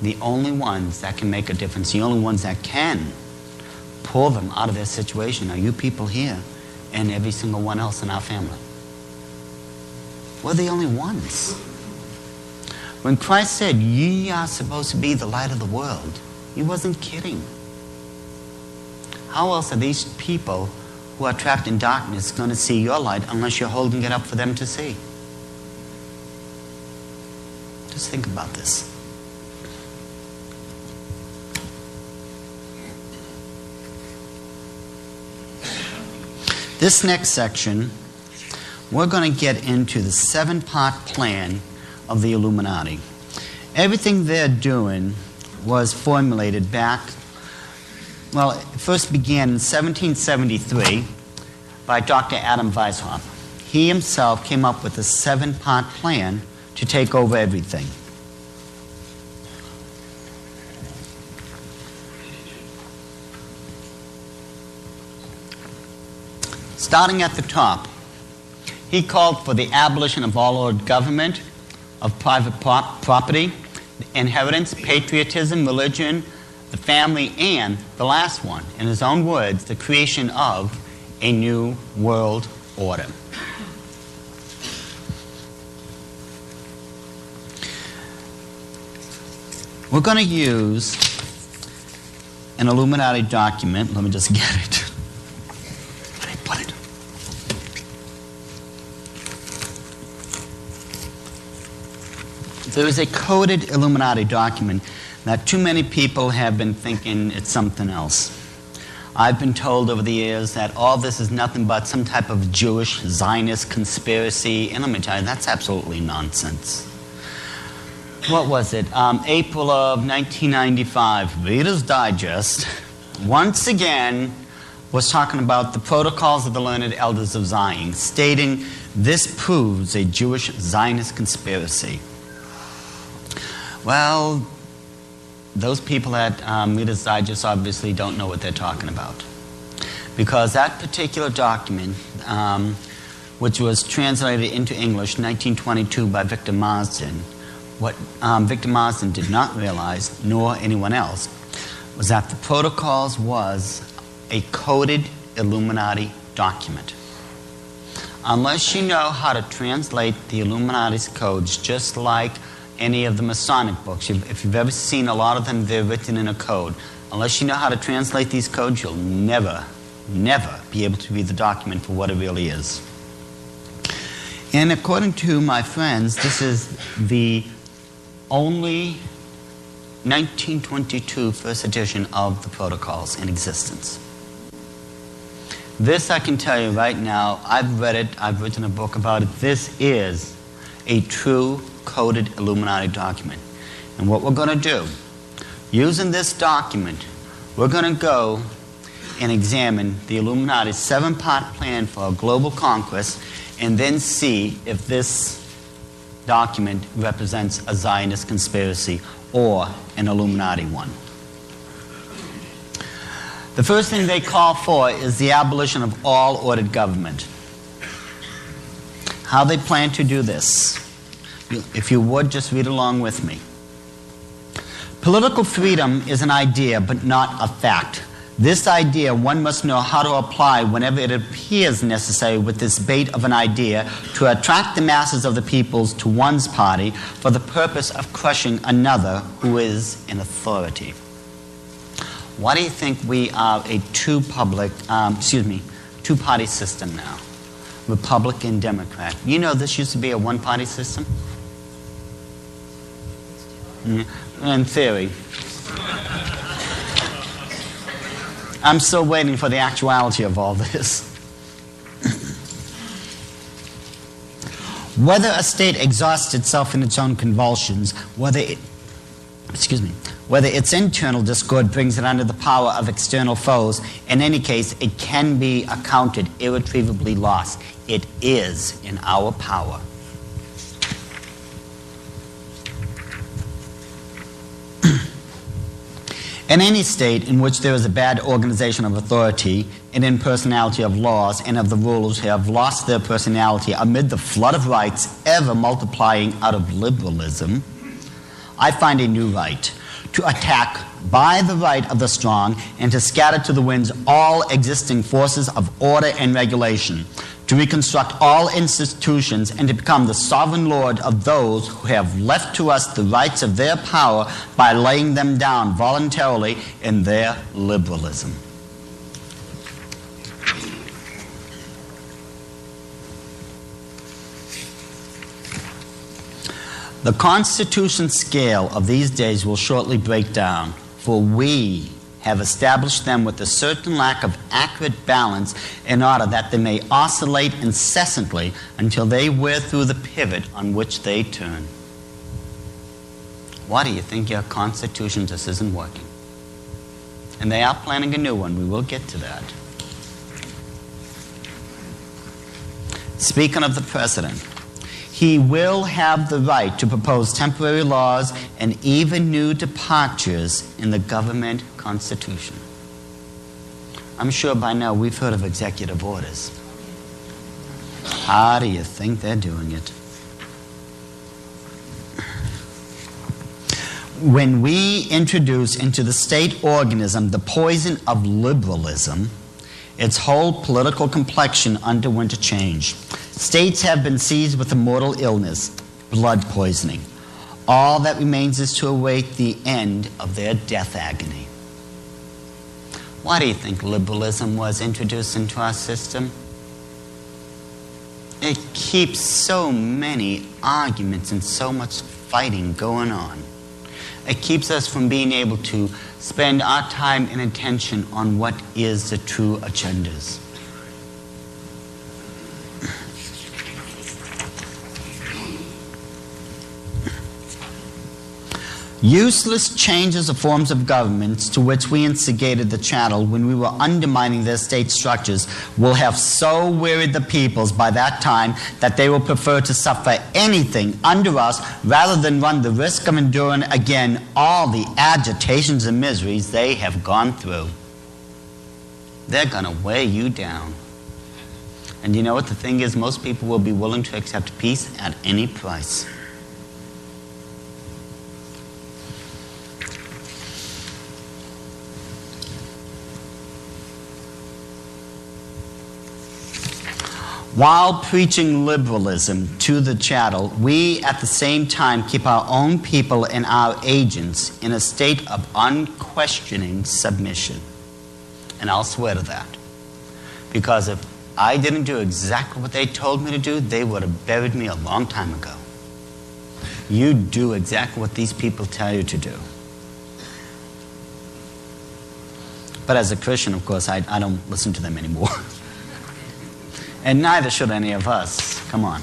the only ones that can make a difference, the only ones that can pull them out of their situation are you people here and every single one else in our family. We're the only ones. When Christ said, ye are supposed to be the light of the world, he wasn't kidding. How else are these people who are trapped in darkness going to see your light unless you're holding it up for them to see? Just think about this. This next section, we're going to get into the 7-part plan of the Illuminati. Everything they're doing was formulated back, well, it first began in 1773 by Dr. Adam Weishaupt. He himself came up with a 7-part plan to take over everything. Starting at the top, he called for the abolition of all ordered government, of private property, inheritance, patriotism, religion, the family, and the last one, in his own words, the creation of a new world order. We're going to use an Illuminati document. Let me just get it. Where did I put it? There is a coded Illuminati document that too many people have been thinking it's something else. I've been told over the years that all this is nothing but some type of Jewish Zionist conspiracy. And let me tell you, that's absolutely nonsense. What was it? April of 1995, Reader's Digest, once again, was talking about the protocols of the learned elders of Zion, stating this proves a Jewish Zionist conspiracy. Well, those people at Reader's Digest obviously don't know what they're talking about. Because that particular document, which was translated into English in 1922 by Victor Marsden, what Victor Marsden did not realize, nor anyone else, was that the protocols was a coded Illuminati document. Unless you know how to translate the Illuminati's codes, just like any of the Masonic books, if you've ever seen a lot of them, they're written in a code. Unless you know how to translate these codes, you'll never, never be able to read the document for what it really is. And according to my friends, this is the only 1922 first edition of the protocols in existence. This I can tell you right now, I've read it, I've written a book about it. This is a true coded Illuminati document. And what we're going to do, using this document, we're going to go and examine the Illuminati's 7-part plan for a global conquest and then see if this document represents a Zionist conspiracy or an Illuminati one. The first thing they call for is the abolition of all ordered government. How they plan to do this. If you would, just read along with me. Political freedom is an idea, but not a fact. This idea one must know how to apply whenever it appears necessary with this bait of an idea to attract the masses of the peoples to one's party for the purpose of crushing another who is in authority. Why do you think we are a two-party system now? Republican, Democrat. You know this used to be a one-party system? In theory. I'm still waiting for the actuality of all this. Whether a state exhausts itself in its own convulsions, whether its internal discord brings it under the power of external foes, in any case, it can be accounted irretrievably lost. It is in our power. In any state in which there is a bad organization of authority, an impersonality of laws, and of the rulers who have lost their personality amid the flood of rights ever multiplying out of liberalism, I find a new right. to attack by the right of the strong and to scatter to the winds all existing forces of order and regulation, to reconstruct all institutions and to become the sovereign lord of those who have left to us the rights of their power by laying them down voluntarily in their liberalism. The constitution scale of these days will shortly break down, for we have established them with a certain lack of accurate balance in order that they may oscillate incessantly until they wear through the pivot on which they turn. Why do you think your constitution just isn't working? And they are planning a new one. We will get to that. Speaking of the president, he will have the right to propose temporary laws and even new departures in the government constitution. I'm sure by now we've heard of executive orders. How do you think they're doing it? When we introduce into the state organism the poison of liberalism, its whole political complexion underwent a change. States have been seized with a mortal illness, blood poisoning. All that remains is to await the end of their death agony. Why do you think liberalism was introduced into our system? It keeps so many arguments and so much fighting going on. It keeps us from being able to spend our time and attention on what is the true agendas. Useless changes of forms of governments to which we instigated the chattel when we were undermining their state structures will have so wearied the peoples by that time that they will prefer to suffer anything under us rather than run the risk of enduring again all the agitations and miseries they have gone through. They're going to wear you down. And you know what the thing is? Most people will be willing to accept peace at any price. While preaching liberalism to the chattel, we at the same time keep our own people and our agents in a state of unquestioning submission. And I'll swear to that. Because if I didn't do exactly what they told me to do, they would have buried me a long time ago. You do exactly what these people tell you to do. But as a Christian, of course, I don't listen to them anymore. And neither should any of us. Come on.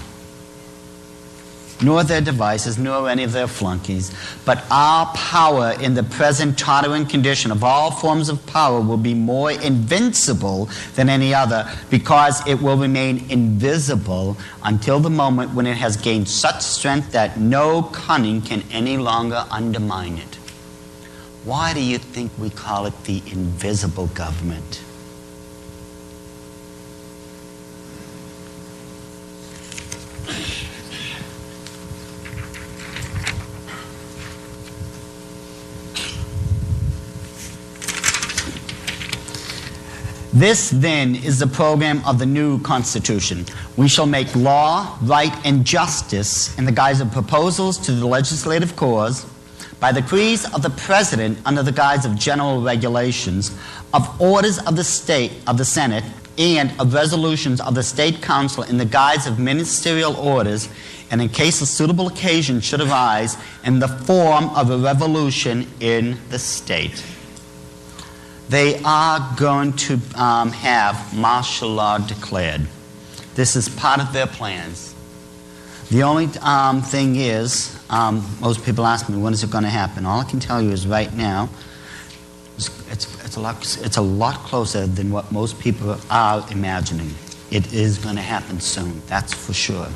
Nor their devices, nor any of their flunkies. But our power in the present tottering condition of all forms of power will be more invincible than any other, because it will remain invisible until the moment when it has gained such strength that no cunning can any longer undermine it. Why do you think we call it the invisible government? This, then, is the program of the new Constitution. We shall make law, right, and justice in the guise of proposals to the legislative cause, by decrees of the President under the guise of general regulations, of orders of the Senate, and of resolutions of the State Council in the guise of ministerial orders, and in case a suitable occasion should arise, in the form of a revolution in the state. They are going to have martial law declared. This is part of their plans. The only thing is, most people ask me, when is it going to happen? All I can tell you is right now, it's a lot closer than what most people are imagining. It is going to happen soon, that's for sure.